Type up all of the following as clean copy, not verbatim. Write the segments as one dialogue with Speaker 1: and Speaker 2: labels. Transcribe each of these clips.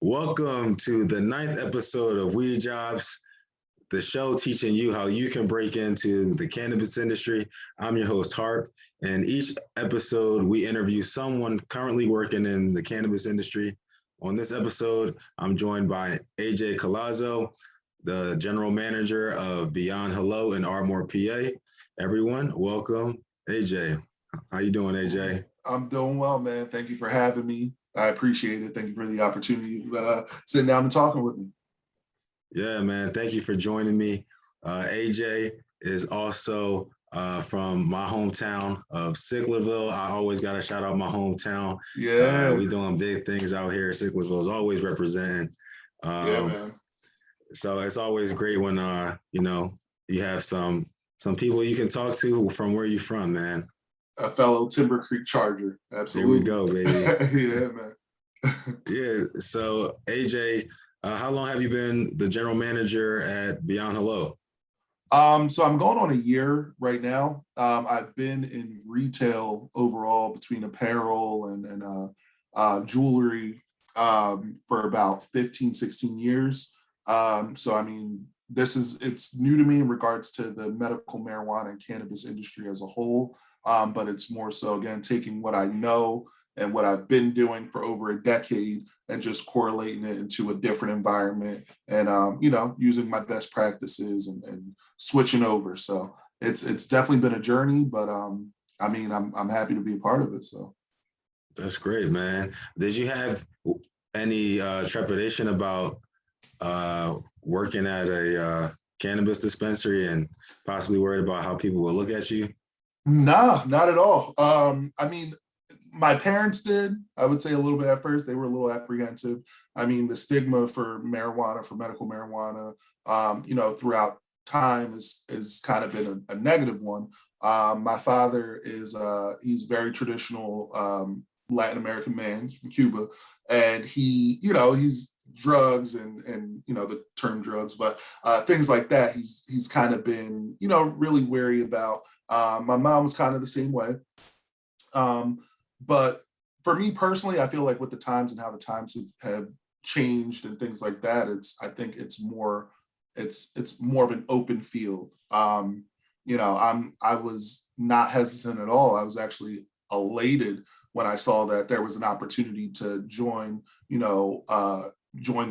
Speaker 1: Welcome to the ninth episode of Weed Jobs, the show teaching you how you can break into the cannabis industry. I'm your host, Harp, and each episode we interview someone currently working in the cannabis industry. On this episode, I'm joined by AJ Collazo, the general manager of Beyond Hello in Ardmore, PA. Everyone, welcome. AJ, how you doing, AJ?
Speaker 2: I'm doing well, man. Thank you for having me. I appreciate it. Thank you for the opportunity of sitting down and talking with me.
Speaker 1: Yeah, man. Thank you for joining me. AJ is also from my hometown of Sicklerville. I always got to shout out my hometown.
Speaker 2: Yeah.
Speaker 1: We doing big things out here. Sicklerville is always representing.
Speaker 2: Yeah, man.
Speaker 1: So it's always great when you have some people you can talk to from where you from, man.
Speaker 2: A fellow Timber Creek Charger. Absolutely.
Speaker 1: There we go, baby.
Speaker 2: Yeah, man.
Speaker 1: Yeah. So AJ, how long have you been the general manager at Beyond Hello?
Speaker 2: So I'm going on a year right now. I've been in retail overall between apparel and jewelry for about 15, 16 years. So, I mean, it's new to me in regards to the medical marijuana and cannabis industry as a whole. But it's more so, again, taking what I know and what I've been doing for over a decade and just correlating it into a different environment and, using my best practices and switching over. So it's definitely been a journey, but I'm happy to be a part of it. So.
Speaker 1: That's great, man. Did you have any trepidation about working at a cannabis dispensary and possibly worried about how people will look at you?
Speaker 2: No, not at all. My parents did, I would say a little bit at first. They were a little apprehensive. I mean, the stigma for marijuana, for medical marijuana, throughout time is kind of been a negative one. My father he's very traditional Latin American man from Cuba, and he's drugs and the term drugs, but things like that. He's kind of been really wary about. My mom was kind of the same way. But for me personally, I feel like with the times and how the times have changed and things like that, I think it's more of an open field. I was not hesitant at all. I was actually elated when I saw that there was an opportunity to join the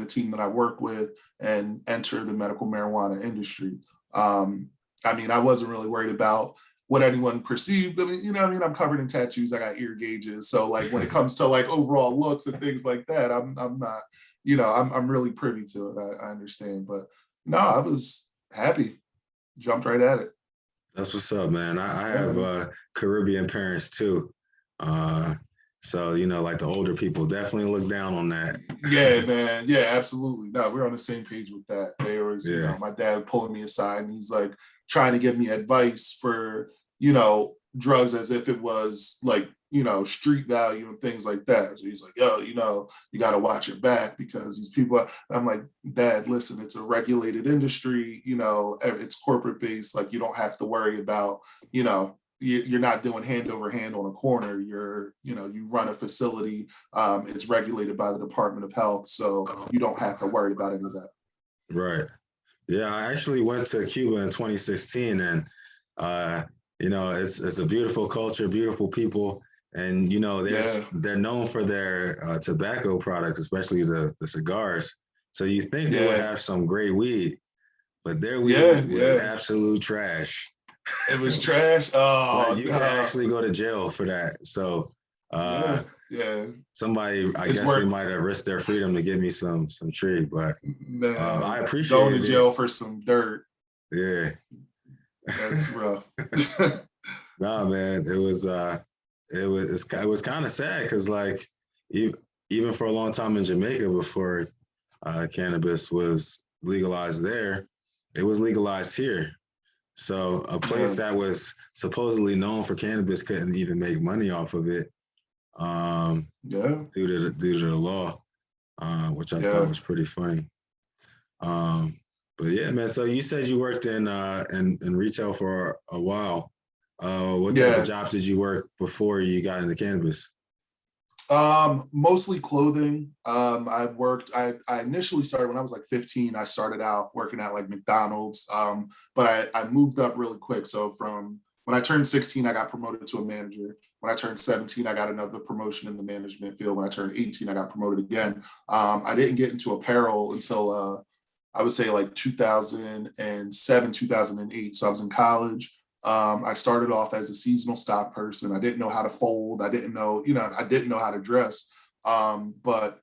Speaker 2: team that I work with and enter the medical marijuana industry. I wasn't really worried about what anyone perceived. I'm covered in tattoos. I got ear gauges. So like when it comes to like overall looks and things like that, I'm not, I'm really privy to it. I understand, but no, I was happy. Jumped right at it.
Speaker 1: That's what's up, man. I have Caribbean parents too. So, like the older people definitely look down on that.
Speaker 2: Yeah, man. Yeah, absolutely. No, we're on the same page with that. There was, my dad pulling me aside and he's like trying to give me advice for, drugs as if it was like, street value and things like that. So he's like, yo, you got to watch your back because these people and I'm like, Dad, listen, it's a regulated industry, it's corporate based. Like you don't have to worry about, you're not doing hand over hand on a corner. You run a facility. It's regulated by the Department of Health. So you don't have to worry about any of that.
Speaker 1: Right. Yeah. I actually went to Cuba in 2016 and, it's a beautiful culture, beautiful people. And, they're known for their tobacco products, especially the cigars. So you think they would have some great weed, but their weed was absolute trash.
Speaker 2: It was trash. Oh,
Speaker 1: you can actually go to jail for that. So, somebody, I guess they might have risked their freedom to give me some tree, but I appreciate
Speaker 2: going to jail for some dirt.
Speaker 1: Yeah,
Speaker 2: that's rough.
Speaker 1: Nah, man, it was kind of sad because like even for a long time in Jamaica before cannabis was legalized there, it was legalized here. So a place that was supposedly known for cannabis couldn't even make money off of it due to the law, which I thought was pretty funny. But yeah, man. So you said you worked in retail for a while. What type of jobs did you work before you got into cannabis?
Speaker 2: Mostly clothing. I initially started when I was like 15. I started out working at like McDonald's. But I moved up really quick. So from when I turned 16, I got promoted to a manager. When I turned 17, I got another promotion in the management field. When I turned 18, I got promoted again. I didn't get into apparel until I would say like 2007, 2008. So I was in college. I started off as a seasonal stock person. I didn't know how to fold. I didn't know, I didn't know how to dress. But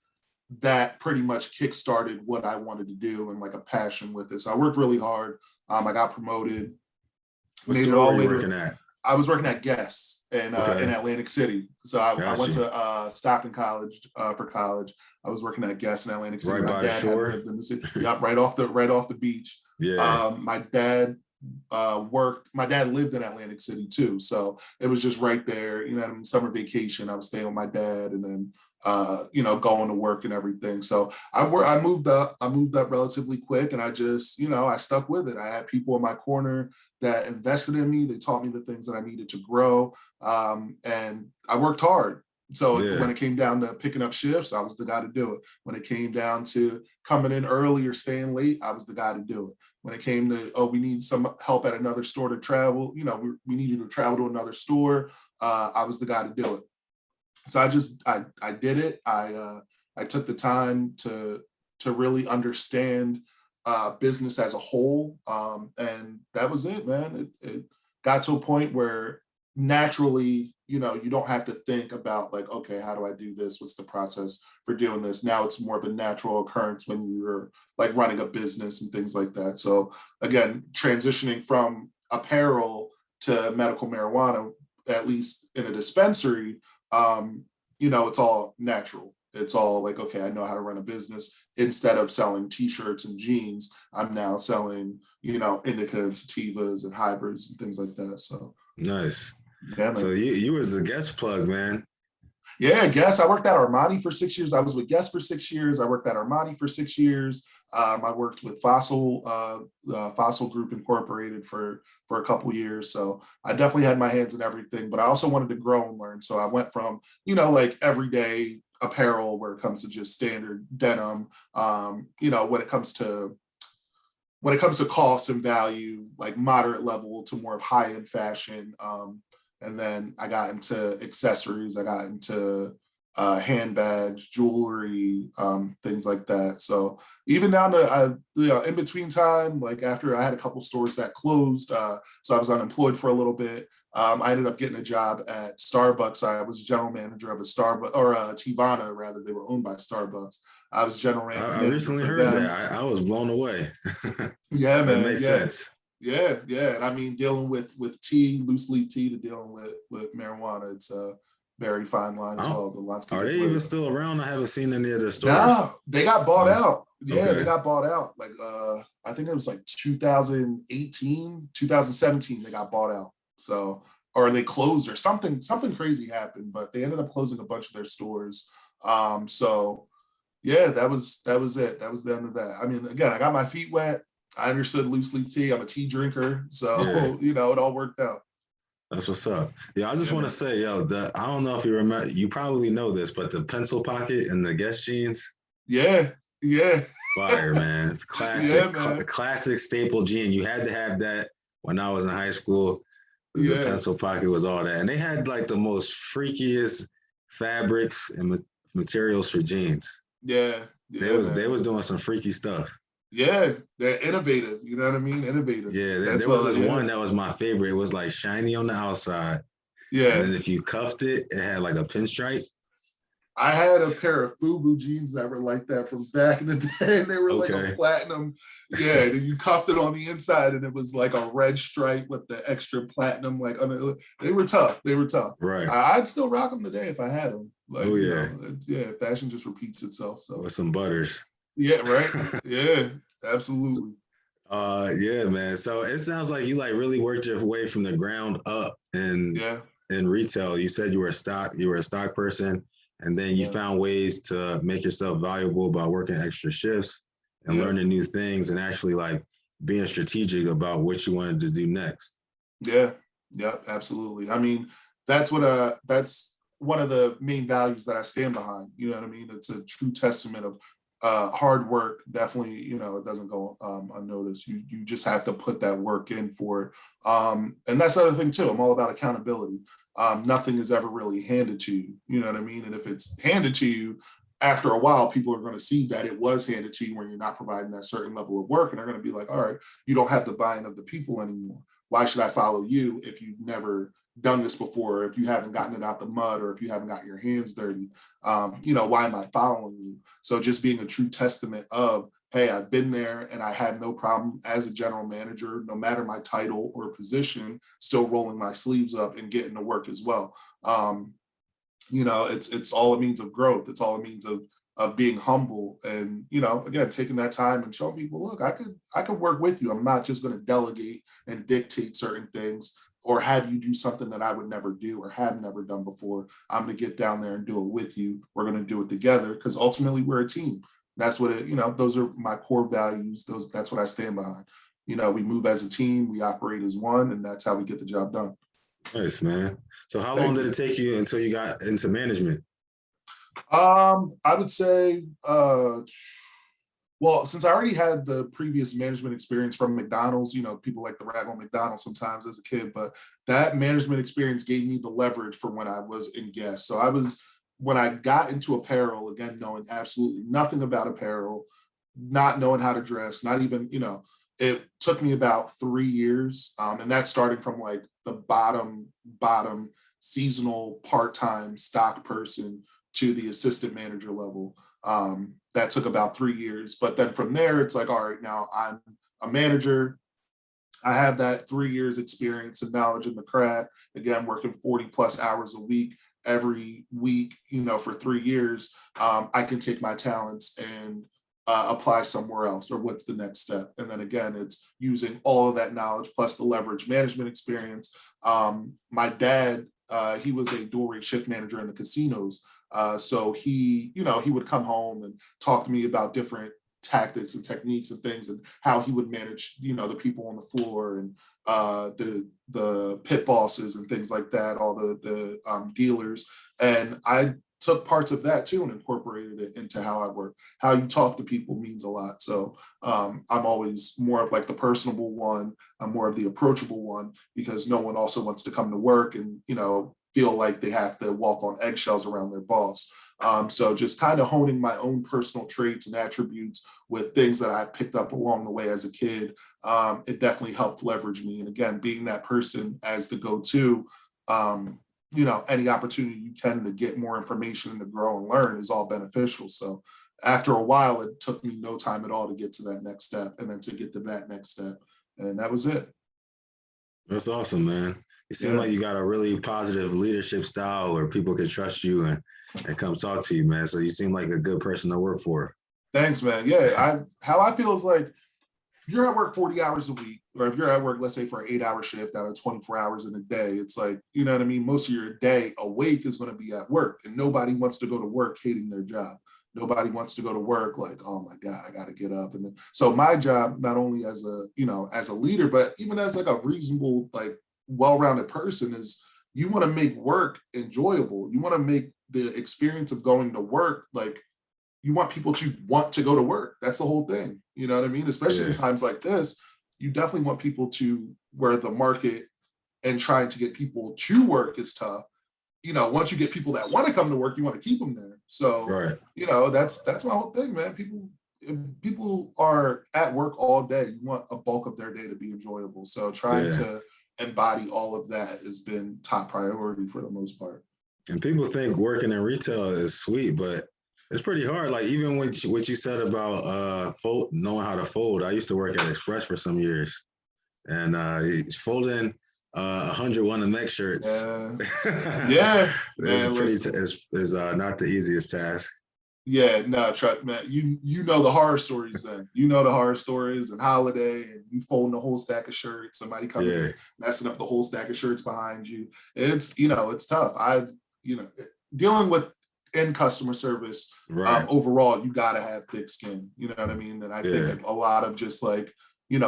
Speaker 2: that pretty much kickstarted what I wanted to do and like a passion with it. So I worked really hard. I got promoted,
Speaker 1: What
Speaker 2: made it
Speaker 1: store
Speaker 2: all
Speaker 1: were
Speaker 2: the way
Speaker 1: you
Speaker 2: to,
Speaker 1: working at?
Speaker 2: I was working at Guess in
Speaker 1: Okay,
Speaker 2: Atlantic City. So I
Speaker 1: got
Speaker 2: went
Speaker 1: you.
Speaker 2: to Stockton College for college. I was working at Guess in Atlantic City.
Speaker 1: Right
Speaker 2: My
Speaker 1: by the
Speaker 2: dad hadn't
Speaker 1: shore.
Speaker 2: lived in the city. Yep, right off the beach.
Speaker 1: Yeah.
Speaker 2: My dad worked. My dad lived in Atlantic City too, so it was just right there. You know what I mean? Summer vacation. I was staying with my dad, and then going to work and everything. So I moved up. I moved up relatively quick, and I just I stuck with it. I had people in my corner that invested in me. They taught me the things that I needed to grow, and I worked hard. So
Speaker 1: Yeah.
Speaker 2: when it came down to picking up shifts, I was the guy to do it. When it came down to coming in early or staying late, I was the guy to do it. When it came to, oh, we need some help at another store to travel, we need you to travel to another store, I was the guy to do it. So I did it. I took the time to really understand business as a whole, and that was it, man. It got to a point where naturally, you don't have to think about like, okay, how do I do this? What's the process for doing this? Now it's more of a natural occurrence when you're like running a business and things like that. So again, transitioning from apparel to medical marijuana, at least in a dispensary, it's all natural. It's all like, okay, I know how to run a business. Instead of selling t-shirts and jeans, I'm now selling, indica and sativas and hybrids and things like that. So
Speaker 1: Nice.
Speaker 2: yeah,
Speaker 1: So
Speaker 2: man.
Speaker 1: you was the guest plug, man.
Speaker 2: Yeah, Guess. I worked at Armani for 6 years. I was with Guess for 6 years. I worked at Armani for 6 years. I worked with Fossil Group Incorporated for a couple years. So I definitely had my hands in everything, but I also wanted to grow and learn. So I went from like everyday apparel where it comes to just standard denim. When it comes to cost and value, like moderate level to more of high end fashion. And then I got into accessories. I got into handbags, jewelry, things like that. So even down to in between time, like after I had a couple stores that closed, so I was unemployed for a little bit. I ended up getting a job at Starbucks. I was general manager of a Starbucks or a Tivana, rather. They were owned by Starbucks. I was general
Speaker 1: I
Speaker 2: manager
Speaker 1: recently
Speaker 2: for
Speaker 1: heard
Speaker 2: them.
Speaker 1: that. I was blown away.
Speaker 2: Yeah,
Speaker 1: It
Speaker 2: man.
Speaker 1: makes
Speaker 2: Yeah.
Speaker 1: sense.
Speaker 2: Yeah, yeah. And I mean, dealing with tea, loose leaf tea, to dealing with marijuana, it's a very fine line
Speaker 1: I
Speaker 2: as
Speaker 1: don't,
Speaker 2: well. The lines can
Speaker 1: are
Speaker 2: get
Speaker 1: they even
Speaker 2: blurred.
Speaker 1: still around? I haven't seen any of the stores.
Speaker 2: No, they got bought
Speaker 1: Oh,
Speaker 2: out. Yeah, they
Speaker 1: okay.
Speaker 2: got bought out. Like I think it was like 2018, 2017, they got bought out. So or they closed or something crazy happened, but they ended up closing a bunch of their stores. So yeah, that was it. That was the end of that. I mean, again, I got my feet wet. I understood loose leaf tea. I'm a tea drinker,
Speaker 1: Yeah,
Speaker 2: so it all worked out.
Speaker 1: that's what's up. Yeah, I just
Speaker 2: Yeah,
Speaker 1: want to
Speaker 2: man.
Speaker 1: say, yo, I don't know if you remember, you probably know this, but the pencil pocket and the Guess jeans,
Speaker 2: Yeah, yeah,
Speaker 1: fire, man.
Speaker 2: yeah,
Speaker 1: Classic,
Speaker 2: man.
Speaker 1: classic staple jean. You had to have that when I was in high school. The
Speaker 2: Yeah,
Speaker 1: pencil pocket was all that. And they had like the most freakiest fabrics and materials for jeans.
Speaker 2: yeah,
Speaker 1: They
Speaker 2: yeah,
Speaker 1: was they
Speaker 2: man.
Speaker 1: was doing some freaky stuff.
Speaker 2: Yeah, they're innovative. You know what I mean? Innovative.
Speaker 1: Yeah, there
Speaker 2: That's
Speaker 1: was
Speaker 2: all.
Speaker 1: this
Speaker 2: Yeah,
Speaker 1: one that was my favorite. It was like shiny on the outside. And
Speaker 2: yeah.
Speaker 1: then if you cuffed it, it had like a pinstripe.
Speaker 2: I had a pair of FUBU jeans that were like that from back in the day, and they were like a
Speaker 1: Okay.
Speaker 2: platinum. Yeah, and then you cuffed it on the inside, and it was like a red stripe with the extra platinum. Like they were tough. They were tough.
Speaker 1: Right.
Speaker 2: I'd still rock them today if I had them. Like
Speaker 1: Oh yeah.
Speaker 2: yeah, fashion just repeats itself. So
Speaker 1: With some butters.
Speaker 2: yeah, right. Yeah, absolutely.
Speaker 1: Yeah, man. So it sounds like you like really worked your way from the ground up
Speaker 2: Yeah,
Speaker 1: in retail. You said you were a stock person, and then you
Speaker 2: yeah,
Speaker 1: found ways to make yourself valuable by working extra shifts and
Speaker 2: yeah,
Speaker 1: learning new things and actually like being strategic about what you wanted to do next.
Speaker 2: yeah, yeah. Absolutely. I mean, that's one of the main values that I stand behind. You know what I mean? It's a true testament of hard work. Definitely, you know, it doesn't go unnoticed. You just have to put that work in for it. And that's the other thing too. I'm all about accountability. Nothing is ever really handed to you. You know what I mean? And if it's handed to you, after a while, people are going to see that it was handed to you when you're not providing that certain level of work, and they're going to be like, all right, you don't have the buy-in of the people anymore. Why should I follow you if you've never done this before, if you haven't gotten it out the mud, or if you haven't got your hands dirty? You know, why am I following you? So just being a true testament of, hey, I've been there and I have no problem as a general manager, no matter my title or position, still rolling my sleeves up and getting to work as well. You know, it's all a means of growth. It's all a means of being humble, and, you know, again, taking that time and showing people, look, I could work with you. I'm not just going to delegate and dictate certain things or have you do something that I would never do or have never done before. I'm going to get down there and do it with you. We're going to do it together, because ultimately we're a team. That's what it, you know, those are my core values. That's what I stand behind. You know, we move as a team, we operate as one, and that's how we get the job done.
Speaker 1: Nice, man. So how long
Speaker 2: Thank
Speaker 1: did
Speaker 2: you.
Speaker 1: it take you until you got into management?
Speaker 2: I would say, well, since I already had the previous management experience from McDonald's, you know, people like to rag on McDonald's sometimes as a kid, but that management experience gave me the leverage for when I was in guest. So when I got into apparel, again, knowing absolutely nothing about apparel, not knowing how to dress, not even, you know, it took me about 3 years. And that's starting from like the bottom seasonal part-time stock person to the assistant manager level. That took about 3 years. But then from there, it's like, all right, now I'm a manager. I have that 3 years experience and knowledge in the craft. Again, working 40 plus hours a week, every week, you know, for 3 years. I can take my talents and apply somewhere else, or what's the next step? And then again, it's using all of that knowledge plus the leverage management experience. My dad, he was a doorway shift manager in the casinos. So he, you know, he would come home and talk to me about different tactics and techniques and things, and how he would manage, you know, the people on the floor, and the pit bosses and things like that, all the dealers. And I took parts of that too and incorporated it into how I work. How you talk to people means a lot. So I'm always more of like the personable one. I'm more of the approachable one, because no one also wants to come to work and, you know, feel like they have to walk on eggshells around their boss. So just kind of honing my own personal traits and attributes with things that I picked up along the way as a kid. It definitely helped leverage me. And again, being that person as the go-to, you know, any opportunity you can to get more information and to grow and learn is all beneficial. So after a while, it took me no time at all to get to that next step, and then to get to that next step. And that was it.
Speaker 1: That's awesome, man. You seem
Speaker 2: Yeah.
Speaker 1: like you got a really positive leadership style where people can trust you and come talk to you, man. So you seem like a good person to work for.
Speaker 2: Thanks, man. Yeah. How I feel is like, you're at work 40 hours a week, or if you're at work, let's say for an 8-hour shift out of 24 hours in a day, it's like, you know what I mean? Most of your day awake is going to be at work, and nobody wants to go to work hating their job. Nobody wants to go to work like, oh my God, I got to get up. And then, so my job, not only as a, you know, as a leader, but even as like a reasonable, like well-rounded person, is you want to make work enjoyable. You want to make the experience of going to work, like, you want people to want to go to work. That's the whole thing. You know what I mean? Especially in
Speaker 1: Yeah.
Speaker 2: times like this, you definitely want people to, where the market and trying to get people to work is tough. You know, once you get people that want to come to work, you want to keep them there. So,
Speaker 1: Right.
Speaker 2: you know, that's my whole thing, man. People are at work all day. You want a bulk of their day to be enjoyable. So trying
Speaker 1: Yeah.
Speaker 2: to embody all of that has been top priority for the most part.
Speaker 1: And people think working in retail is sweet, but it's pretty hard. Like even what you said about knowing how to fold. I used to work at Express for some years, and folding 101 of neck shirts
Speaker 2: Yeah,
Speaker 1: is
Speaker 2: man.
Speaker 1: pretty
Speaker 2: Listen.
Speaker 1: is not the easiest task.
Speaker 2: Yeah, no, trust man. You know the horror stories then. You know the horror stories and holiday, and you folding the whole stack of shirts, somebody coming
Speaker 1: Yeah.
Speaker 2: in, messing up the whole stack of shirts behind you. It's, you know, it's tough. You know, dealing with end customer service,
Speaker 1: Right.
Speaker 2: overall, you gotta have thick skin. You know what I mean? And I think
Speaker 1: Yeah.
Speaker 2: a lot of just like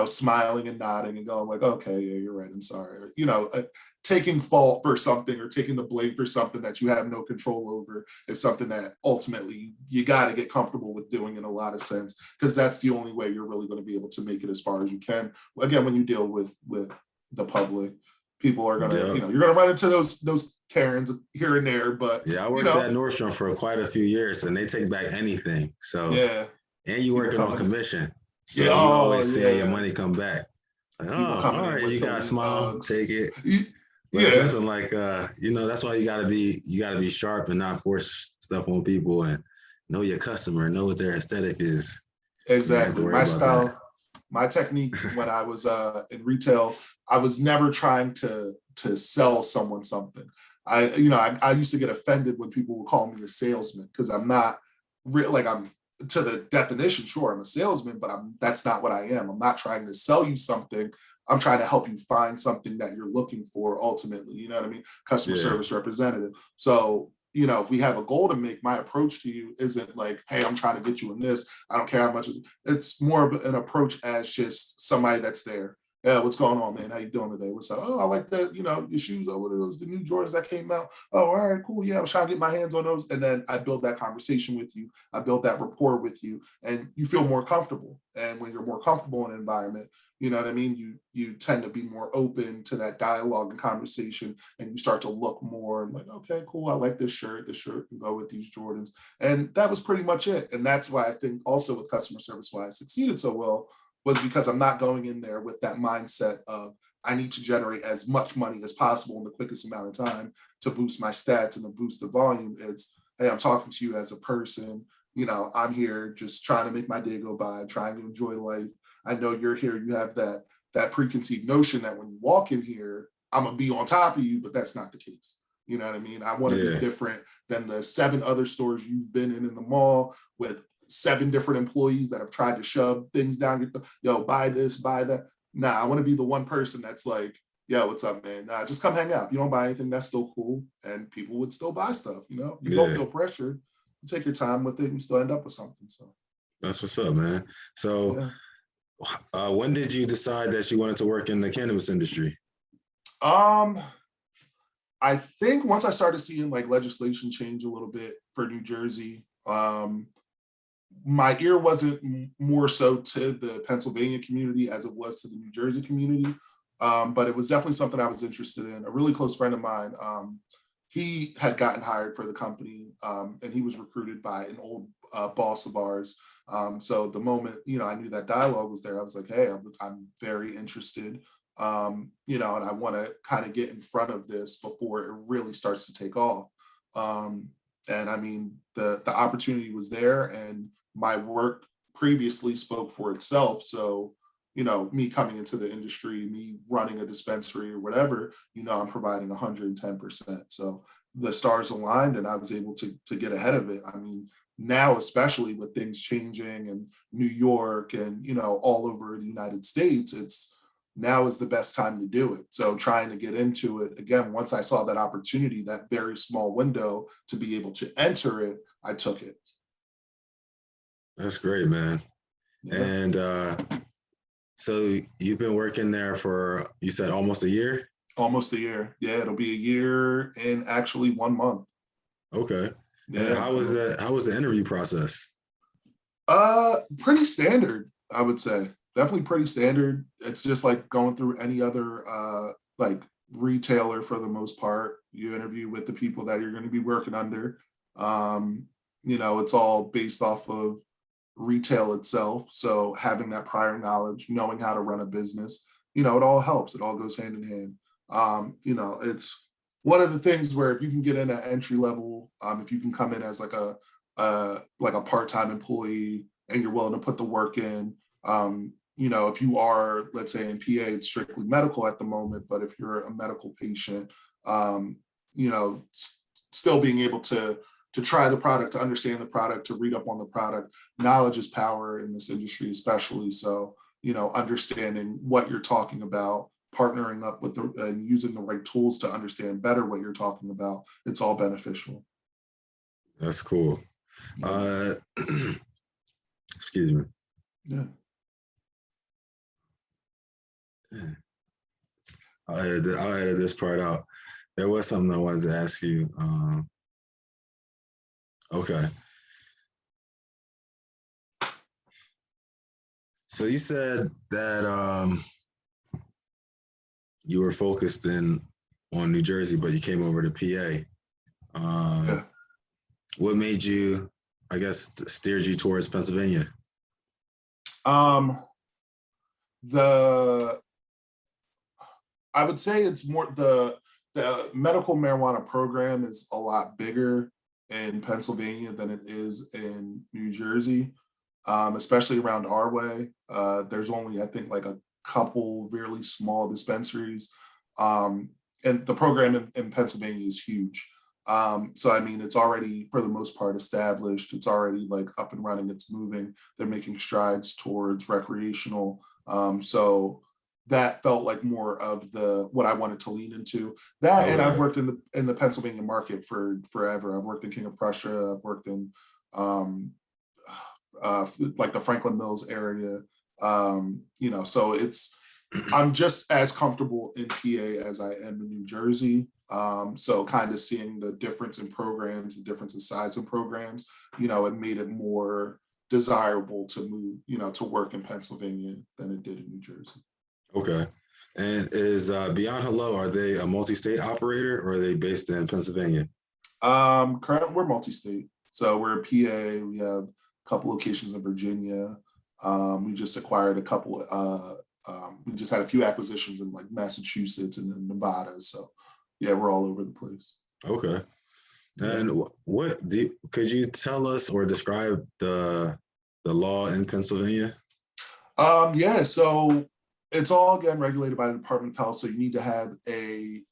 Speaker 2: smiling and nodding and going like, okay, yeah, you're right, I'm sorry. Or, taking fault for something or taking the blame for something that you have no control over is something that ultimately you got to get comfortable with doing in a lot of sense, because that's the only way you're really going to be able to make it as far as you can. Again, when you deal with the public, people are gonna,
Speaker 1: Yeah.
Speaker 2: you're gonna run into those Karens here and there, but
Speaker 1: Yeah, I worked at Nordstrom for quite a few years, and they take back anything. So,
Speaker 2: yeah,
Speaker 1: and you
Speaker 2: people
Speaker 1: working on
Speaker 2: coming,
Speaker 1: commission,
Speaker 2: yeah,
Speaker 1: so you
Speaker 2: oh
Speaker 1: always seeing your
Speaker 2: yeah,
Speaker 1: money come back. Like,
Speaker 2: people
Speaker 1: oh,
Speaker 2: coming
Speaker 1: all
Speaker 2: in
Speaker 1: right,
Speaker 2: with
Speaker 1: you
Speaker 2: the
Speaker 1: got to
Speaker 2: wheat
Speaker 1: smile,
Speaker 2: Uggs,
Speaker 1: take it. But it's
Speaker 2: yeah,
Speaker 1: nothing like that's why you gotta be sharp and not force stuff on people, and know your customer, know what their aesthetic is. You don't have to
Speaker 2: exactly.
Speaker 1: worry
Speaker 2: My
Speaker 1: about that.
Speaker 2: style, my technique when I was in retail, I was never trying to sell someone something. I used to get offended when people would call me a salesman, because I'm not real, like, I'm to the definition, sure, I'm a salesman, but that's not what I am. I'm not trying to sell you something. I'm trying to help you find something that you're looking for ultimately. You know what I mean? Customer
Speaker 1: Yeah,
Speaker 2: service representative. So, if we have a goal to make, my approach to you isn't like, hey, I'm trying to get you in this. I don't care how much. It's more of an approach as just somebody that's there. Yeah, what's going on, man? How you doing today? What's up? Oh, I like that, your shoes. Oh, what are those? The new Jordans that came out. Oh, all right, cool. Yeah, I was trying to get my hands on those. And then I build that conversation with you. I build that rapport with you, and you feel more comfortable. And when you're more comfortable in an environment, you know what I mean? You tend to be more open to that dialogue and conversation, and you start to look more and like, okay, cool. I like this shirt. This shirt can go with these Jordans. And that was pretty much it. And that's why I think also with customer service, why I succeeded so well, was because I'm not going in there with that mindset of I need to generate as much money as possible in the quickest amount of time to boost my stats and to boost the volume. It's, hey, I'm talking to you as a person. I'm here just trying to make my day go by, trying to enjoy life. I know you're here. You have that preconceived notion that when you walk in here, I'm gonna be on top of you, but that's not the case. You know what I mean? I want to be
Speaker 1: yeah,
Speaker 2: different than the 7 other stores you've been in the mall with 7 different employees that have tried to shove things down. Yo, buy this, buy that. Nah, I want to be the one person that's like, yo, what's up, man? Nah, just come hang out. If you don't buy anything, that's still cool. And people would still buy stuff, You don't
Speaker 1: yeah.
Speaker 2: feel pressured. You take your time with it and you still end up with something. So,
Speaker 1: That's what's up, man. So,
Speaker 2: yeah.
Speaker 1: when did you decide that you wanted to work in the cannabis industry?
Speaker 2: Um, I think once I started seeing like legislation change a little bit for New Jersey, my ear wasn't more so to the Pennsylvania community as it was to the New Jersey community. But it was definitely something I was interested in. A really close friend of mine, he had gotten hired for the company, and he was recruited by an old boss of ours. So the moment, I knew that dialogue was there, I was like, hey, I'm very interested, and I want to kind of get in front of this before it really starts to take off. Um, and I mean, the opportunity was there, and my work previously spoke for itself. So, me coming into the industry, me running a dispensary or whatever, I'm providing 110%. So the stars aligned and I was able to get ahead of it. I mean, now, especially with things changing in New York and, all over the United States, it's now is the best time to do it. So trying to get into it again, once I saw that opportunity, that very small window to be able to enter it, I took it.
Speaker 1: That's great, man.
Speaker 2: Yeah.
Speaker 1: And so you've been working there for, you said, almost a year?
Speaker 2: Almost a year. Yeah, it'll be a year in actually 1 month.
Speaker 1: Okay. And
Speaker 2: Yeah, I'm coming.
Speaker 1: how was the interview process?
Speaker 2: Pretty standard, I would say. Definitely pretty standard. It's just like going through any other like retailer for the most part. You interview with the people that you're going to be working under. Um, it's all based off of retail itself. So having that prior knowledge, knowing how to run a business, it all helps. It all goes hand in hand. It's one of the things where if you can get in at entry level, if you can come in as like a part-time employee and you're willing to put the work in, if you are, let's say in PA, it's strictly medical at the moment, but if you're a medical patient, um, still being able to try the product, to understand the product, to read up on the product. Knowledge is power in this industry, especially. So, understanding what you're talking about, partnering up with and using the right tools to understand better what you're talking about. It's all beneficial.
Speaker 1: That's cool.
Speaker 2: Yeah.
Speaker 1: Uh, excuse me.
Speaker 2: Yeah.
Speaker 1: I'll edit this part out. There was something I wanted to ask you. Okay. So you said that you were focused on New Jersey, but you came over to PA.
Speaker 2: Yeah.
Speaker 1: What made you, I guess, steered you towards Pennsylvania?
Speaker 2: Um, the I would say it's more the medical marijuana program is a lot bigger in Pennsylvania than it is in New Jersey, especially around our way. There's only, I think, like a couple really small dispensaries. Um, and the program in Pennsylvania is huge. So, I mean, it's already, for the most part, established. It's already like up and running. It's moving. They're making strides towards recreational. So that felt like more of the what I wanted to lean into. That, and I've
Speaker 1: Okay.
Speaker 2: worked in the Pennsylvania market for forever. I've worked in King of Prussia. I've worked in um, like the Franklin Mills area. So I'm just as comfortable in PA as I am in New Jersey. So kind of seeing the difference in programs, the difference in size of programs, it made it more desirable to move, to work in Pennsylvania than it did in New Jersey.
Speaker 1: Okay. And is Beyond Hello, are they a multi-state operator or are they based in Pennsylvania?
Speaker 2: Currently we're multi-state. So we're in PA, we have a couple locations in Virginia. We just acquired a couple, we just had a few acquisitions in like Massachusetts and in Nevada. So yeah, we're all over the place.
Speaker 1: Okay.
Speaker 2: Yeah.
Speaker 1: And could you tell us or describe the law in Pennsylvania?
Speaker 2: Yeah, so it's all again regulated by the Department of Health. So you need to have an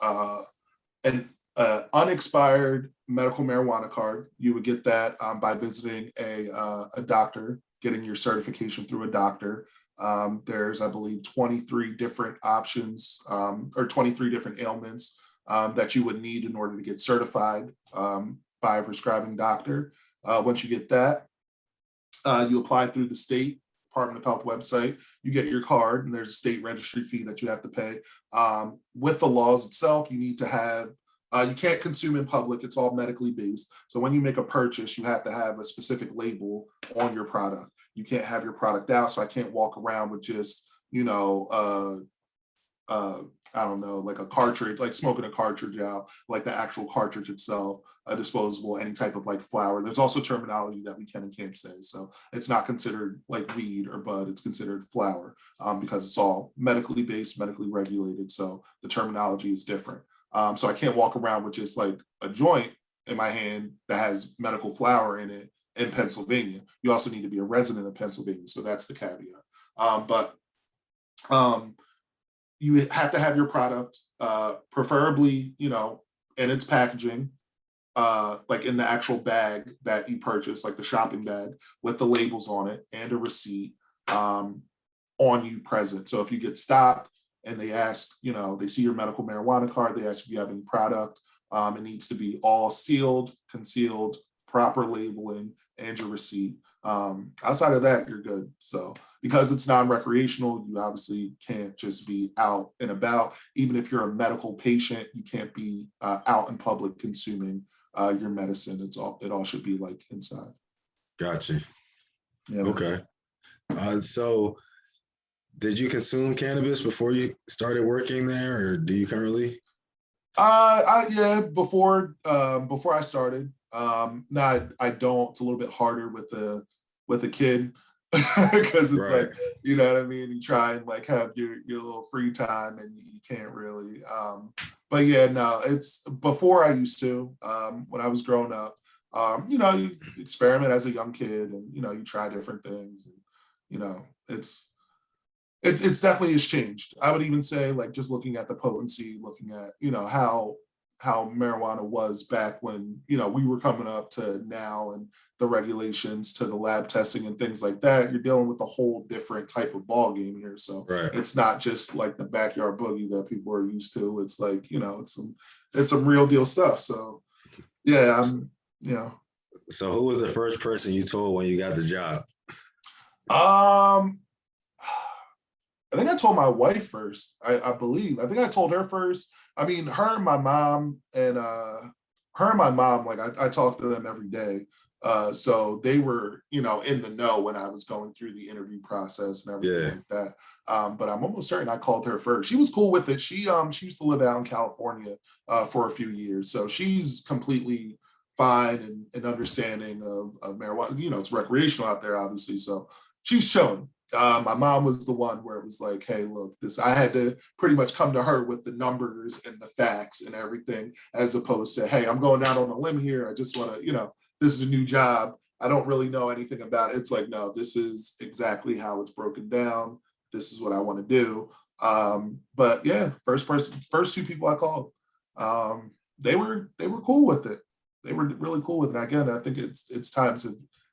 Speaker 2: unexpired medical marijuana card. You would get that by visiting a doctor, getting your certification through a doctor. There's, I believe, 23 different options or 23 different ailments that you would need in order to get certified by a prescribing doctor. Once you get that, you apply through the state Department of Health website. You get your card, and there's a state registry fee that you have to pay. With the laws itself, you need to have you can't consume in public. It's all medically based. So when you make a purchase, you have to have a specific label on your product. You can't have your product out. So I can't walk around with just, I don't know, like a cartridge, like smoking a cartridge out, like the actual cartridge itself, a disposable, any type of like flower. There's also terminology that we can and can't say. So it's not considered like weed or bud, it's considered flower because it's all medically based, medically regulated. So the terminology is different. So I can't walk around with just like a joint in my hand that has medical flower in it in Pennsylvania. You also need to be a resident of Pennsylvania. So that's the caveat. But you have to have your product, preferably, in its packaging, like in the actual bag that you purchase, like the shopping bag with the labels on it and a receipt on you present. So if you get stopped and they ask, they see your medical marijuana card, they ask if you have any product, it needs to be all sealed, concealed, proper labeling, and your receipt. Outside of that, you're good. So because it's non-recreational, you obviously can't just be out and about. Even if you're a medical patient, you can't be out in public consuming your medicine. It all should be like inside.
Speaker 1: Gotcha.
Speaker 2: Yeah.
Speaker 1: Okay. So did you consume cannabis before you started working there, or do you currently?
Speaker 2: Yeah, before I started. No, I don't. It's a little bit harder with a kid because it's
Speaker 1: Right.
Speaker 2: like, you know what I mean? You try and like have your little free time and you can't really. But yeah, no, it's before I used to, when I was growing up. You experiment as a young kid and you try different things and it's definitely has changed. I would even say like just looking at the potency, looking at how marijuana was back when we were coming up to now and the regulations to the lab testing and things like that. You're dealing with a whole different type of ball game here. So
Speaker 1: Right.
Speaker 2: it's not just like the backyard boogie that people are used to. It's like it's some real deal stuff. So yeah,
Speaker 1: So who was the first person you told when you got the job?
Speaker 2: Um, I think I told my wife first. I believe. I think I told her first. I mean, her and my mom like I talk to them every day. So they were, in the know when I was going through the interview process and everything
Speaker 1: Yeah.
Speaker 2: like that. But I'm almost certain I called her first. She was cool with it. She used to live out in California for a few years, so she's completely fine and understanding of marijuana. It's recreational out there, obviously, so she's chilling. My mom was the one where it was like, hey, look, this, I had to pretty much come to her with the numbers and the facts and everything, as opposed to, hey, I'm going out on a limb here. I just want to, this is a new job. I don't really know anything about it. It's like, no, this is exactly how it's broken down. This is what I want to do. But yeah, first two people I called, they were cool with it. They were really cool with it. Again, I think it's times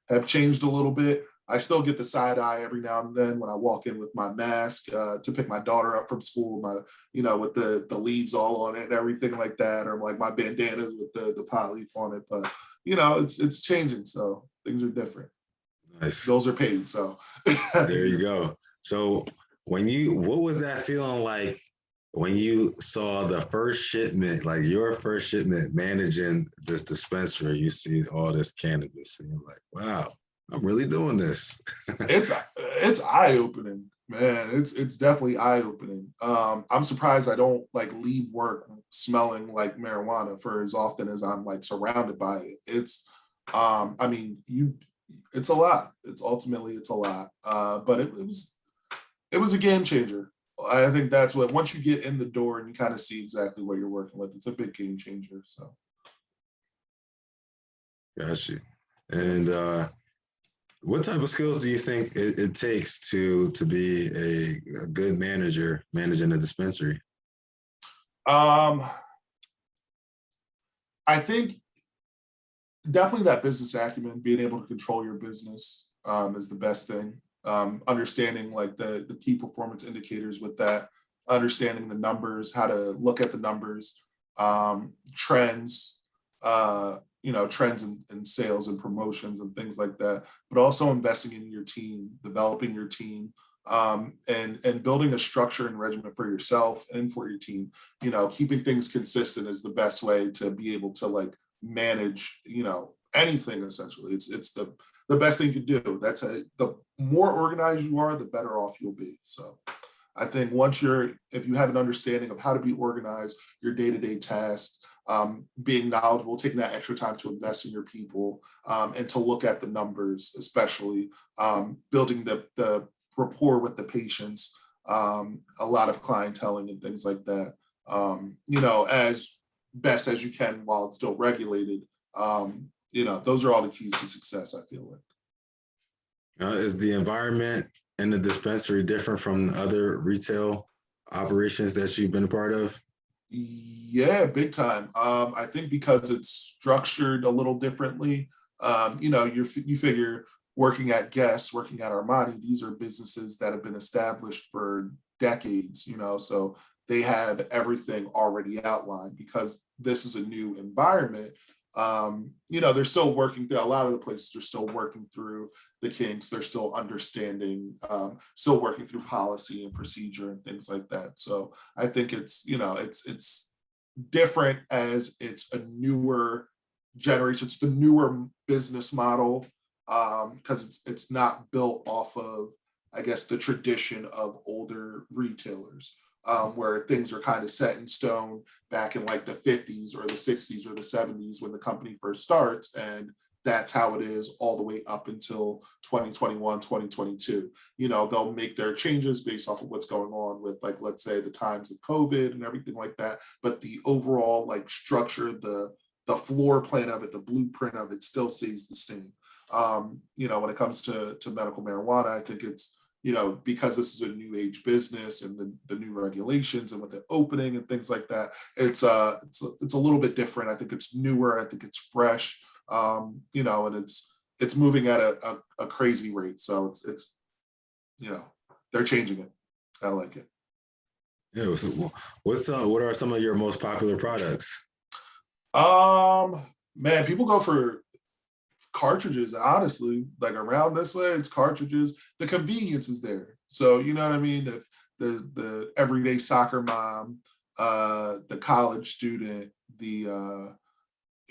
Speaker 2: have changed a little bit. I still get the side eye every now and then when I walk in with my mask to pick my daughter up from school, with the leaves all on it and everything like that, or like my bandanas with the pot leaf on it. But it's changing, so things are different.
Speaker 1: Nice.
Speaker 2: Bills are paid, so
Speaker 1: There you go. So what was that feeling like when you saw the first shipment, like your first shipment managing this dispensary? You see all this cannabis and you're like, wow, I'm really doing this.
Speaker 2: it's eye-opening, man. It's definitely eye-opening. I'm surprised I don't like leave work smelling like marijuana for as often as I'm like surrounded by it. I mean, it's a lot. It's a lot. But it was a game changer. I think that's what, once you get in the door and you kind of see exactly what you're working with, it's a big game changer. So
Speaker 1: Got you.
Speaker 2: yeah.
Speaker 1: And what type of skills do you think it takes to be a good manager managing a dispensary?
Speaker 2: Um, I think definitely that business acumen, being able to control your business, is the best thing. Understanding like the key performance indicators with that, understanding the numbers, how to look at the numbers, trends, trends in sales and promotions and things like that, but also investing in your team, developing your team, and building a structure and regimen for yourself and for your team. Keeping things consistent is the best way to be able to like manage, anything essentially. It's the best thing you can do. The more organized you are, the better off you'll be. So I think if you have an understanding of how to be organized, your day-to-day tasks, being knowledgeable, taking that extra time to invest in your people, and to look at the numbers, especially building the rapport with the patients, a lot of clienteling and things like that, as best as you can while it's still regulated. Those are all the keys to success, I feel like.
Speaker 1: Is the environment in the dispensary different from other retail operations that you've been a part of?
Speaker 2: Yeah, big time. I think because it's structured a little differently. You figure working at Guess, working at Armani, these are businesses that have been established for decades, so they have everything already outlined. Because this is a new environment, they're still working through, a lot of the places are still working through the kinks. They're still understanding, still working through policy and procedure and things like that. So I think it's different, as it's a newer generation. It's the newer business model, because it's not built off of, I guess, the tradition of older retailers, where things are kind of set in stone back in like the 50s or the 60s or the 70s when the company first starts. And that's how it is all the way up until 2021, 2022. They'll make their changes based off of what's going on with, like, let's say the times of COVID and everything like that. But the overall like structure, the floor plan of it, the blueprint of it still stays the same. When it comes to medical marijuana, I think it's, because this is a new age business and the new regulations and with the opening and things like that, it's a little bit different. I think it's newer. I think it's fresh, and it's moving at a crazy rate. So it's they're changing it. I like it.
Speaker 1: Yeah. So what are some of your most popular products?
Speaker 2: Man, people go for cartridges, honestly. Like around this way, it's cartridges. The convenience is there, so you know what I mean. If the everyday soccer mom, the college student, the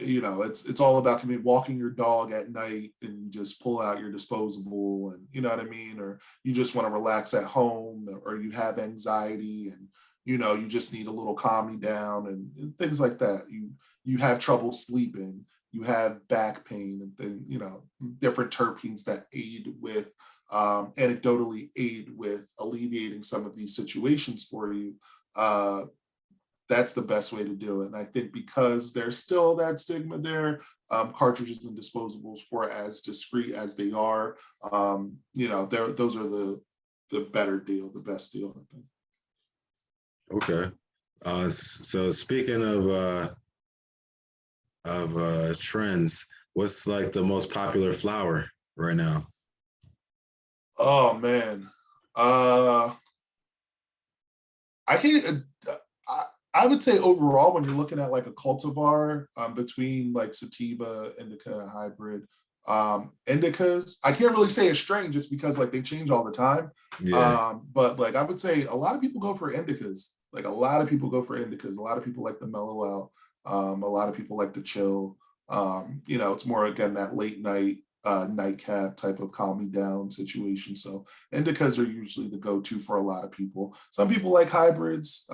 Speaker 2: it's all about walking your dog at night and you just pull out your disposable, and you know what I mean, or you just want to relax at home, or you have anxiety and you just need a little calm me down, and things like that. You have trouble sleeping, you have back pain, and different terpenes that aid with anecdotally aid with alleviating some of these situations for you. That's the best way to do it. And I think because there's still that stigma there, cartridges and disposables, for as discreet as they are, those are the better deal, the best deal, I think.
Speaker 1: Okay. So speaking of trends, what's like the most popular flower right now?
Speaker 2: Oh man, I can't. I would say overall, when you're looking at like a cultivar, between like sativa, indica, hybrid, indicas, I can't really say a strain just because like they change all the time.
Speaker 1: Yeah.
Speaker 2: But like I would say a lot of people go for indicas. Like a lot of people go for indicas. A lot of people like the mellow out. A lot of people like to chill. It's more again that late night nightcap type of calm me down situation. So indicas are usually the go-to for a lot of people. Some people like hybrids,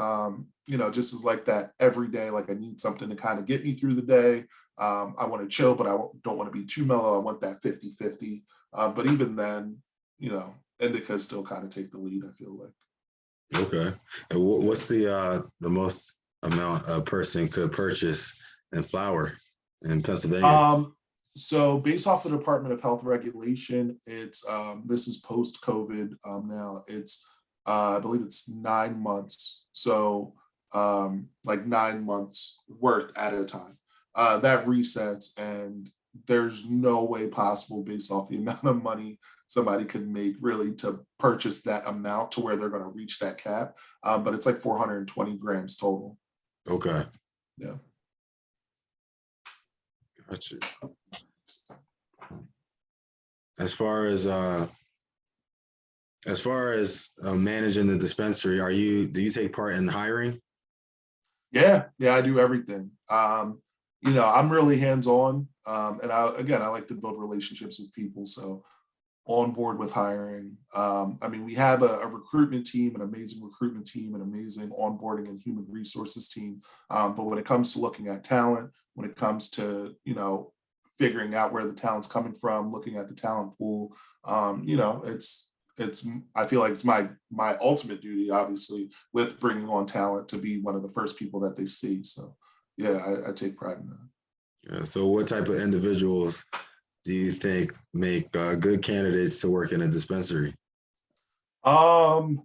Speaker 2: just as like that every day, like I need something to kind of get me through the day. I want to chill, but I don't want to be too mellow. I want that 50-50. But even then, indicas still kind of take the lead, I feel like.
Speaker 1: Okay. And what's the most amount a person could purchase in flour in Pennsylvania?
Speaker 2: So based off the Department of Health regulation, it's this is post-COVID now. It's I believe it's 9 months. So like 9 months worth at a time. That resets, and there's no way possible based off the amount of money somebody could make really to purchase that amount to where they're going to reach that cap. But it's like 420 grams total.
Speaker 1: Okay.
Speaker 2: Yeah.
Speaker 1: Gotcha. As far as managing the dispensary, do you take part in hiring?
Speaker 2: Yeah, I do everything. I'm really hands-on, and I like to build relationships with people. So on board with hiring. We have a recruitment team, an amazing recruitment team, an amazing onboarding and human resources team. But when it comes to looking at talent, when it comes to, figuring out where the talent's coming from, looking at the talent pool, I feel like it's my ultimate duty, obviously, with bringing on talent to be one of the first people that they see. So yeah, I take pride in that.
Speaker 1: Yeah, so what type of individuals do you think make good candidates to work in a dispensary?
Speaker 2: Honestly,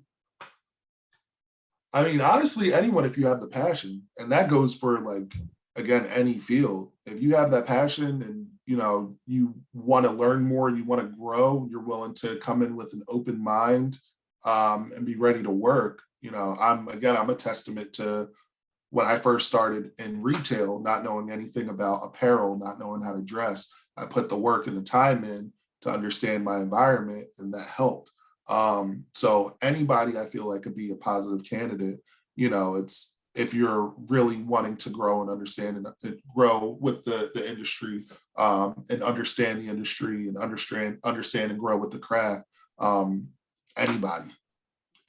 Speaker 2: anyone, if you have the passion, and that goes for like, again, any field. If you have that passion and you want to learn more, you want to grow, you're willing to come in with an open mind, and be ready to work. I'm a testament to when I first started in retail, not knowing anything about apparel, not knowing how to dress. I put the work and the time in to understand my environment, and that helped. So anybody I feel like could be a positive candidate. It's if you're really wanting to grow and understand and grow with the industry, and understand the industry and understand and grow with the craft. Anybody,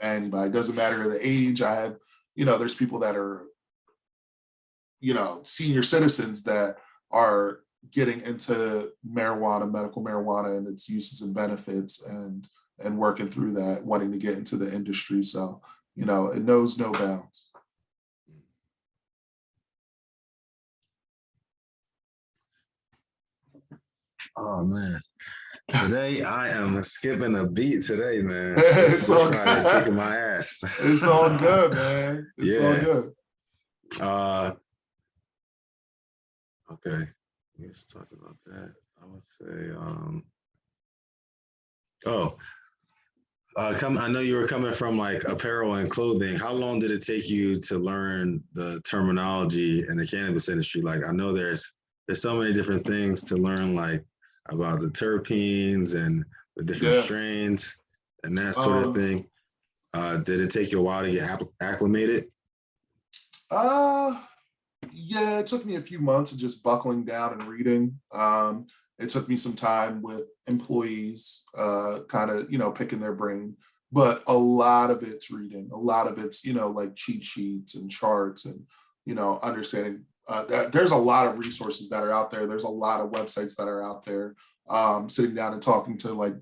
Speaker 2: doesn't matter the age. I have, there's people that are, senior citizens that are getting into marijuana, medical marijuana, and its uses and benefits, and working through that, wanting to get into the industry. So, it knows no bounds.
Speaker 1: Oh man, today I am skipping a beat today, man.
Speaker 2: It's all
Speaker 1: Friday's
Speaker 2: good.
Speaker 1: kicking my ass.
Speaker 2: It's all good, man. It's all good.
Speaker 1: Okay, let's talk about that. I would say, I know you were coming from like apparel and clothing. How long did it take you to learn the terminology in the cannabis industry? Like, I know there's so many different things to learn, like about the terpenes and the different strains and that sort of thing. Did it take you a while to get acclimated?
Speaker 2: Uh, yeah, it took me a few months of just buckling down and reading. It took me some time with employees, kind of, picking their brain, but a lot of it's reading. A lot of it's, like cheat sheets and charts and, understanding that there's a lot of resources that are out there. There's a lot of websites that are out there. Sitting down and talking to like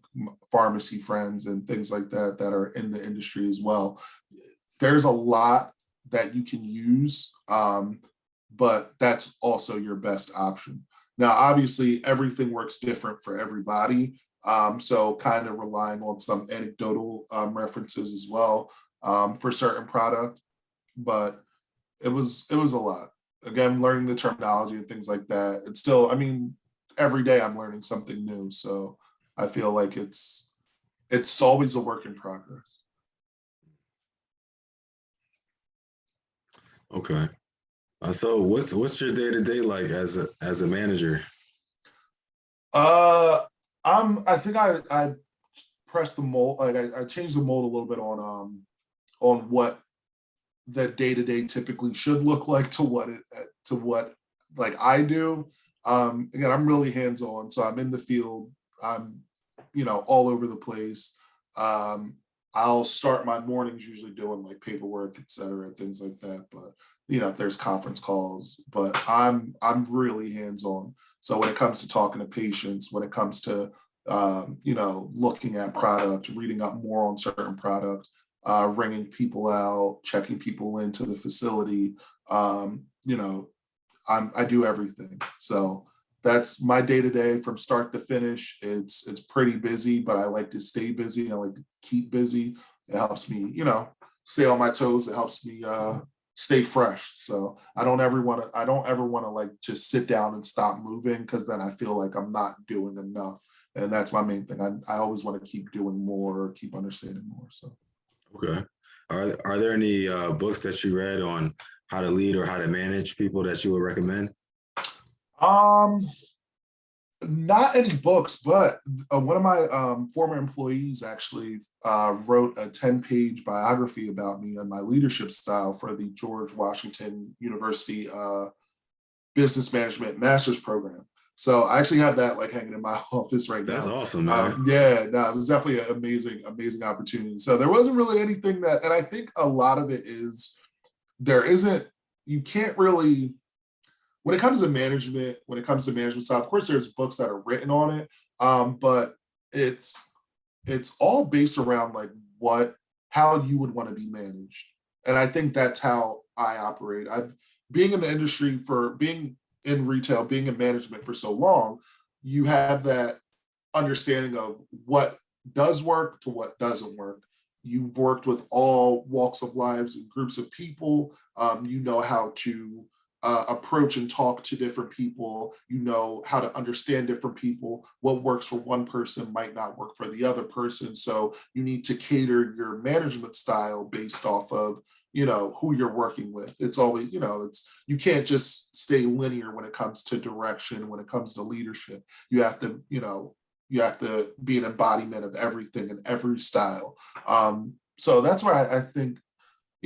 Speaker 2: pharmacy friends and things like that that are in the industry as well. There's a lot that you can use, but that's also your best option. Now, obviously, everything works different for everybody. So kind of relying on some anecdotal references as well for certain product, but it was a lot. Again, learning the terminology and things like that. It's still, I mean, every day I'm learning something new. So I feel like it's always a work in progress.
Speaker 1: Okay. So what's your day to day like as a manager?
Speaker 2: Uh, I think I pressed the mold, like I changed the mold a little bit on what the day to day typically should look like to what like I do. Again, I'm really hands on, so I'm in the field. I'm all over the place. Um, I'll start my mornings usually doing like paperwork, et cetera, things like that. But if there's conference calls, but I'm really hands on. So when it comes to talking to patients, when it comes to looking at product, reading up more on certain product, ringing people out, checking people into the facility, I do everything. So that's my day to day from start to finish. It's pretty busy, but I like to stay busy. I like to keep busy. It helps me, stay on my toes. It helps me stay fresh. So I don't ever want to like just sit down and stop moving because then I feel like I'm not doing enough. And that's my main thing. I always want to keep doing more or keep understanding more. So
Speaker 1: Okay. Are there any books that you read on how to lead or how to manage people that you would recommend?
Speaker 2: um not any books, but one of my former employees actually wrote a 10-page biography about me and my leadership style for the George Washington University Business Management Master's Program. So I actually have that like hanging in my office right
Speaker 1: That's
Speaker 2: now.
Speaker 1: awesome, man.
Speaker 2: Yeah, no, it was definitely an amazing, amazing opportunity. So there wasn't really anything that, and I think a lot of it is there isn't, you can't really, when it comes to management style, of course, there's books that are written on it, but it's it's all based around like how you would want to be managed, and I think that's how I operate. I've being in the industry for being in retail, being in management for so long, you have that understanding of what does work to what doesn't work. You've worked with all walks of lives and groups of people. You know how to approach and talk to different people. You know how to understand different people. What works for one person might not work for the other person. So you need to cater your management style based off of who you're working with. It's always it's you can't just stay linear when it comes to direction, when it comes to leadership. You have to you have to be an embodiment of everything and every style. So that's why I think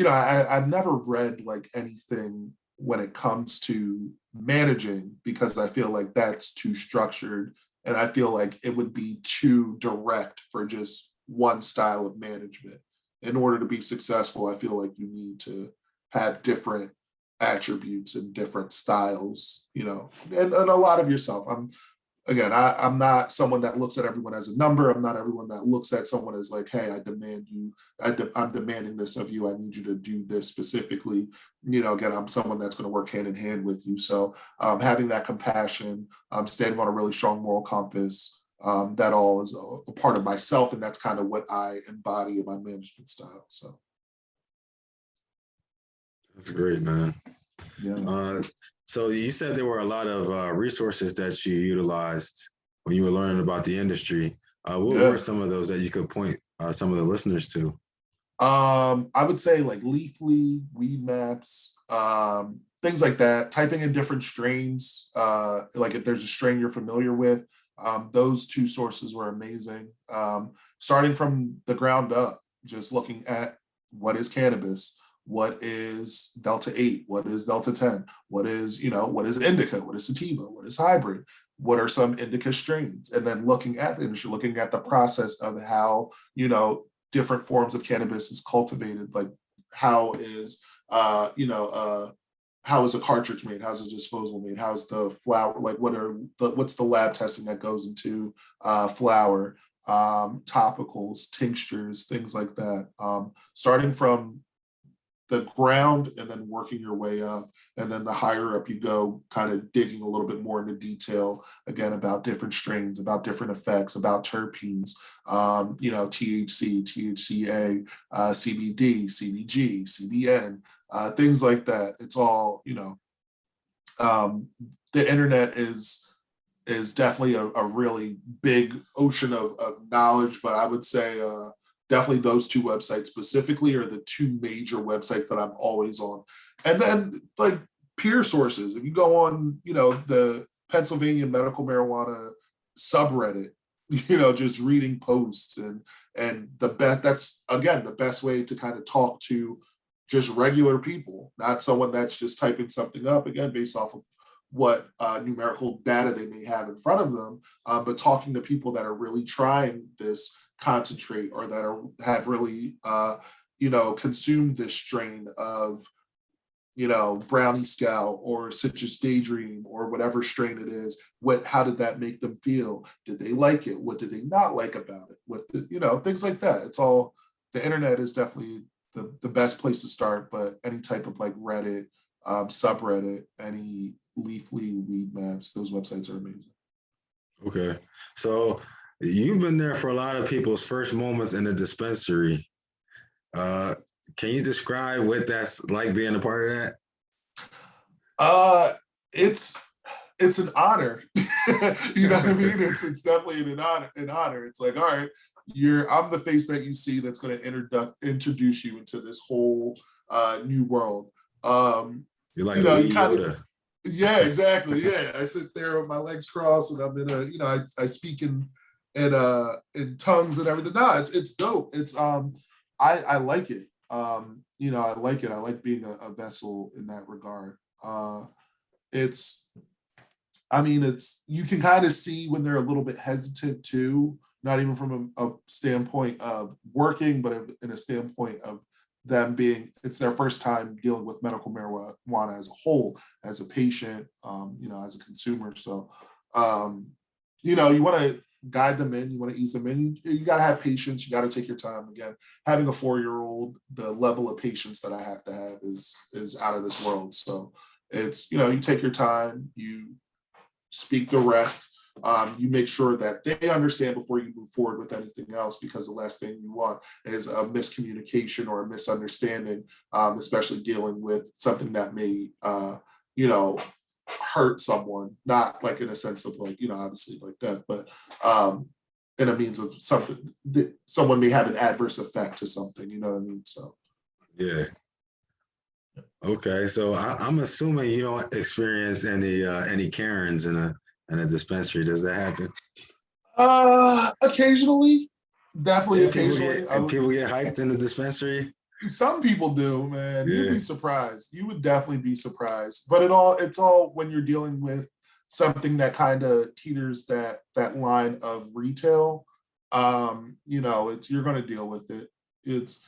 Speaker 2: I've never read like anything when it comes to managing because I feel like that's too structured and I feel like it would be too direct for just one style of management. In order to be successful, I feel like you need to have different attributes and different styles, and a lot of yourself. I'm not someone that looks at everyone as a number. I'm not everyone that looks at someone as like, hey, I demand you, I'm demanding this of you. I need you to do this specifically. Again, I'm someone that's going to work hand in hand with you. So having that compassion, standing on a really strong moral compass, that all is a part of myself. And that's kind of what I embody in my management style. So.
Speaker 1: That's great, man.
Speaker 2: Yeah.
Speaker 1: So you said there were a lot of resources that you utilized when you were learning about the industry. What were
Speaker 2: Yeah.
Speaker 1: some of those that you could point some of the listeners to?
Speaker 2: I would say like Leafly, Weed Maps, things like that. Typing in different strains, like if there's a strain you're familiar with, those two sources were amazing. Starting from the ground up, just looking at what is cannabis, what is Delta 8, what is Delta 10, what is, what is indica, what is sativa, what is hybrid, what are some indica strains, and then looking at the industry, looking at the process of how, different forms of cannabis is cultivated, like how is, how is a cartridge made? How's a disposable made? How's the flower? Like, what's the lab testing that goes into flower, topicals, tinctures, things like that. Starting from the ground and then working your way up, and then the higher up you go, kind of digging a little bit more into detail again about different strains, about different effects, about terpenes, THC, THCA, CBD, CBG, CBN, things like that. It's all, the internet is definitely a really big ocean of knowledge, but I would say definitely those two websites specifically are the two major websites that I'm always on. And then like peer sources, if you go on, the Pennsylvania medical marijuana subreddit, just reading posts and that's again, the best way to kind of talk to just regular people, not someone that's just typing something up, again, based off of what numerical data they may have in front of them, but talking to people that are really trying this concentrate or that have really, consumed this strain of, brownie scout or citrus daydream or whatever strain it is. How did that make them feel? Did they like it? What did they not like about it? Things like that. It's all, the internet is definitely the best place to start, but any type of like Reddit, subreddit, any Leafly, Weed Maps, those websites are amazing.
Speaker 1: Okay. So you've been there for a lot of people's first moments in the dispensary. Can you describe what that's like being a part of
Speaker 2: that? It's an honor. You know what I mean? It's definitely an honor. It's like, all right, I'm the face that you see that's going to introduce you into this whole new world.
Speaker 1: You're like the wee Yoda.
Speaker 2: Yeah, exactly. Yeah, I sit there with my legs crossed, and I'm in I speak in tongues and everything. No, it's dope. It's I like it. I like it. I like being a vessel in that regard. It's you can kind of see when they're a little bit hesitant too, not even from a standpoint of working, but in a standpoint of them it's their first time dealing with medical marijuana as a whole, as a patient, as a consumer. So, you want to guide them in, you want to ease them in. You got to have patience. You got to take your time. Again, having a 4-year-old, the level of patience that I have to have is out of this world. So it's, you take your time, you speak direct. You make sure that they understand before you move forward with anything else, because the last thing you want is a miscommunication or a misunderstanding, especially dealing with something that may, hurt someone, not like in a sense of like, obviously like death, but in a means of something that someone may have an adverse effect to something, you know what I mean? So.
Speaker 1: Yeah. Okay. So I'm assuming you don't experience any Karens in a dispensary. Does that happen?
Speaker 2: Occasionally, definitely
Speaker 1: Yeah,
Speaker 2: occasionally.
Speaker 1: People get hyped in the dispensary.
Speaker 2: Some people do, man.
Speaker 1: Yeah.
Speaker 2: You'd be surprised. You would definitely be surprised. But it's all when you're dealing with something that kind of teeters that line of retail. You're going to deal with it. It's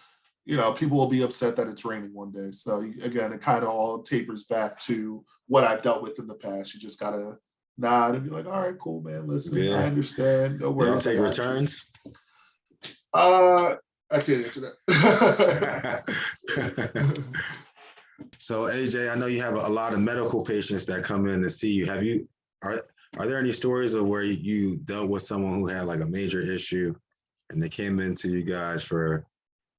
Speaker 2: people will be upset that it's raining one day. So again, it kind of all tapers back to what I've dealt with in the past. You just gotta nod and be like, all right, cool, man. Listen,
Speaker 1: Yeah.
Speaker 2: I understand. No worries.
Speaker 1: Do you take returns?
Speaker 2: I can't answer that.
Speaker 1: So AJ, I know you have a lot of medical patients that come in to see you. Are there any stories of where you dealt with someone who had like a major issue and they came into you guys for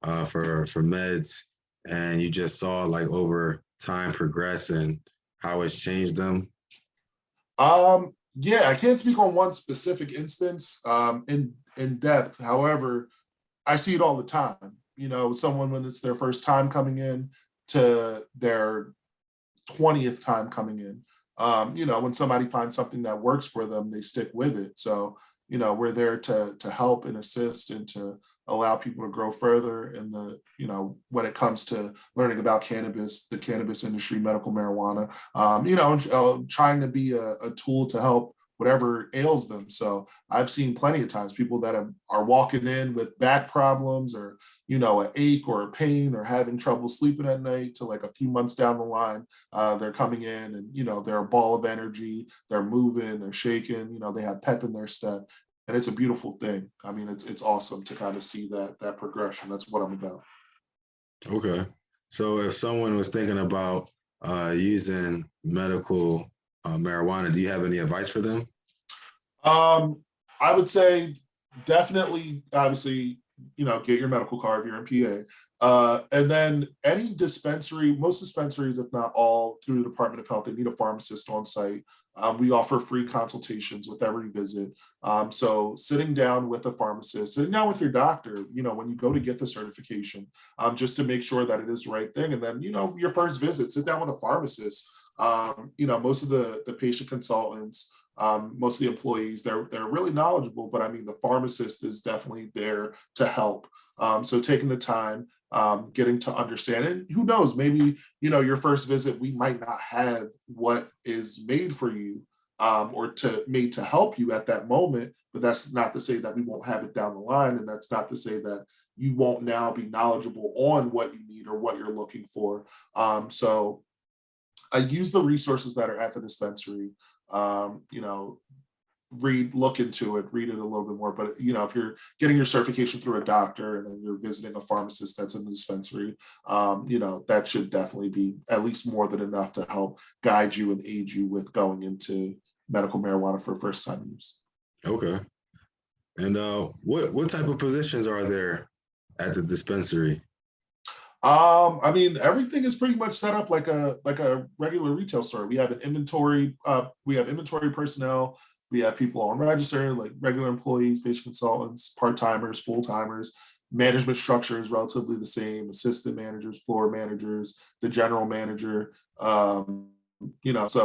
Speaker 1: meds, and you just saw like over time progress and how it's changed them?
Speaker 2: Yeah, I can't speak on one specific instance in depth. However, I see it all the time. Someone when it's their first time coming in to their 20th time coming in. When somebody finds something that works for them, they stick with it. So, we're there to help and assist and to allow people to grow further in the, when it comes to learning about cannabis, the cannabis industry, medical marijuana, trying to be a tool to help whatever ails them. So I've seen plenty of times people that are walking in with back problems or, an ache or a pain or having trouble sleeping at night to like a few months down the line. They're coming in and, they're a ball of energy, they're moving, they're shaking, they have pep in their step. And it's a beautiful thing. I mean, it's awesome to kind of see that progression. That's what I'm about.
Speaker 1: Okay. So if someone was thinking about using medical marijuana, do you have any advice for them?
Speaker 2: I would say definitely, obviously, get your medical card if you're in PA. And then any dispensary, most dispensaries, if not all, through the Department of Health, they need a pharmacist on site. We offer free consultations with every visit. So sitting down with a pharmacist, sitting down with your doctor, when you go to get the certification, just to make sure that it is the right thing. And then, your first visit, sit down with a pharmacist. Most of the patient consultants, most of the employees, they're really knowledgeable, but I mean, the pharmacist is definitely there to help. So taking the time, getting to understand it. Who knows, maybe, your first visit, we might not have what is made for you or made to help you at that moment, but that's not to say that we won't have it down the line. And that's not to say that you won't now be knowledgeable on what you need or what you're looking for. So I use the resources that are at the dispensary. Look into it, read it a little bit more. But if you're getting your certification through a doctor and then you're visiting a pharmacist that's in the dispensary, that should definitely be at least more than enough to help guide you and aid you with going into medical marijuana for first time use.
Speaker 1: Okay. And what type of positions are there at the dispensary?
Speaker 2: I mean, everything is pretty much set up like a regular retail store. We have an inventory, we have inventory personnel, we have people on register, like regular employees, patient consultants, part-timers, full-timers. Management structure is relatively the same, assistant managers, floor managers, the general manager. So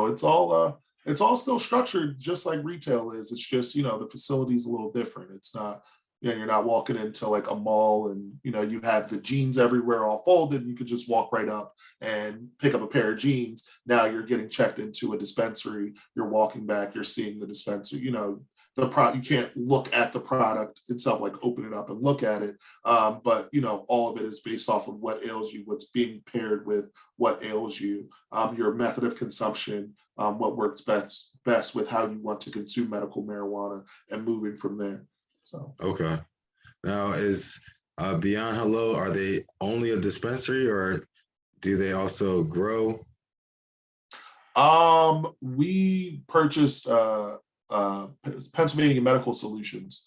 Speaker 2: it's all still structured just like retail is. It's just, the facility is a little different. It's not, you're not walking into like a mall and, you have the jeans everywhere all folded. You could just walk right up and pick up a pair of jeans. Now you're getting checked into a dispensary. You're walking back, you're seeing the dispensary, you can't look at the product itself, like open it up and look at it. But, all of it is based off of what ails you, what's being paired with what ails you, your method of consumption, what works best with how you want to consume medical marijuana and moving from there. So
Speaker 1: Okay. Now, is Beyond Hello, are they only a dispensary or do they also grow?
Speaker 2: we purchased Pennsylvania Medical Solutions.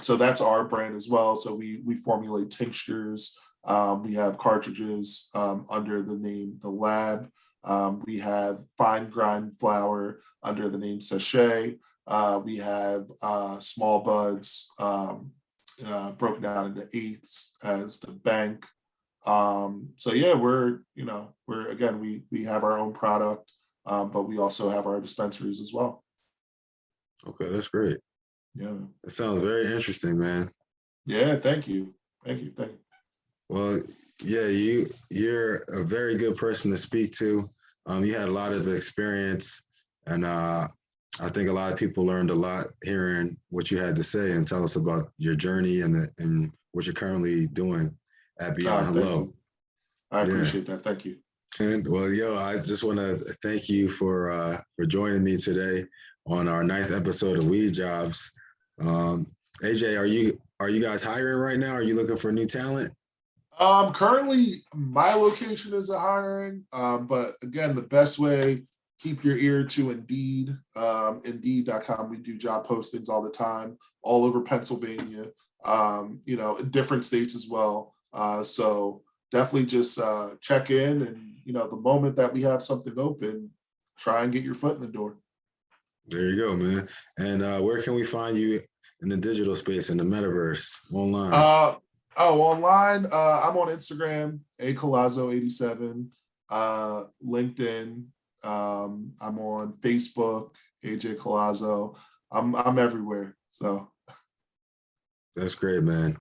Speaker 2: So that's our brand as well. So we formulate tinctures. We have cartridges under the name The Lab. We have fine grind flour under the name Sachet. We have small buds broken down into eighths as the bank. So yeah, we're again, we have our own product, but we also have our dispensaries as well.
Speaker 1: Okay, that's great.
Speaker 2: Yeah.
Speaker 1: That sounds very interesting, man.
Speaker 2: Yeah. Thank you. Thank you. Thank you.
Speaker 1: Well, yeah, you're a very good person to speak to. You had a lot of experience, and I think a lot of people learned a lot hearing what you had to say and tell us about your journey and what you're currently doing at Beyond
Speaker 2: Thank
Speaker 1: Hello.
Speaker 2: you. I
Speaker 1: Yeah.
Speaker 2: appreciate that. Thank you.
Speaker 1: And well, I just want to thank you for joining me today on our 9th episode of Weed Jobs. AJ, are you guys hiring right now? Are you looking for new talent?
Speaker 2: Currently my location is a hiring, but again, the best way, keep your ear to Indeed, Indeed.com. We do job postings all the time, all over Pennsylvania, in different states as well. So definitely just check in and, the moment that we have something open, try and get your foot in the door.
Speaker 1: There you go, man. And where can we find you in the digital space, in the metaverse, online?
Speaker 2: Online, I'm on Instagram, Collazo87, LinkedIn, I'm on Facebook, AJ Collazo. I'm everywhere. So
Speaker 1: That's great, man.